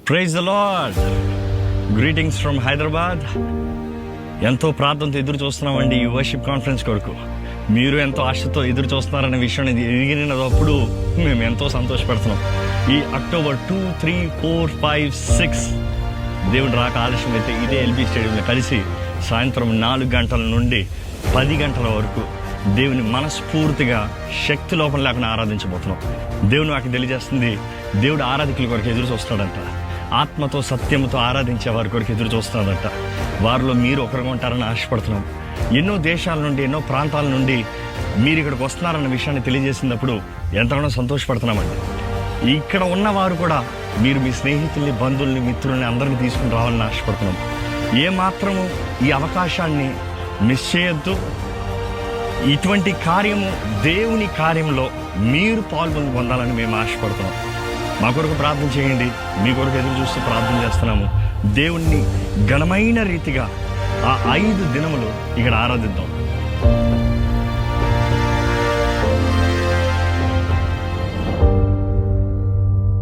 Praise the Lord. Greetings from Hyderabad. ఎంతో ప్రార్థనతో ఎదురు చూస్తున్నామండి ఈ వర్షిప్ కాన్ఫరెన్స్ కొరకు. మీరు ఎంతో ఆశతో ఎదురు చూస్తున్నారనే విషయాన్ని ఎదిగినప్పుడు మేము ఎంతో సంతోషపడుతున్నాం. ఈ అక్టోబర్ 2, 3, 4, 5, 6 దేవుడు రాక ఆలస్యం అయితే ఇదే ఎల్బీ స్టేడియంలో కలిసి సాయంత్రం 4 గంటల నుండి 10 గంటల వరకు దేవుని మనస్ఫూర్తిగా శక్తి లోపం లేకుండా ఆరాధించబోతున్నాం. దేవుని నాకు తెలియజేస్తుంది, దేవుడు ఆరాధకుల కొరకు ఎదురు చూస్తాడంట. ఆత్మతో సత్యంతో ఆరాధించే వారి కొరకు ఎదురు చూస్తున్నాడంట. వారిలో మీరు ఒకరుగా ఉంటారని ఆశపడుతున్నాం. ఎన్నో దేశాల నుండి, ఎన్నో ప్రాంతాల నుండి మీరు ఇక్కడికి వస్తున్నారన్న విషయాన్ని తెలియజేసినప్పుడు ఎంతగానో సంతోషపడుతున్నామండి. ఇక్కడ ఉన్నవారు కూడా మీరు మీ స్నేహితుల్ని, బంధువుల్ని, మిత్రుల్ని అందరినీ తీసుకుని రావాలని ఆశపడుతున్నాం. ఏమాత్రము ఈ అవకాశాన్ని మిస్ చేయొద్దు. ఇటువంటి కార్యము, దేవుని కార్యంలో మీరు పాల్గొని పొందాలని మేము ఆశపడుతున్నాం. మా కొరకు ప్రార్థన చేయండి. మీ కొరకు ఎదురు చూస్తూ ప్రార్థన చేస్తున్నాము. దేవుణ్ణి ఘనమైన రీతిగా ఆ 5 దినములు ఇక్కడ ఆరాధిద్దాం.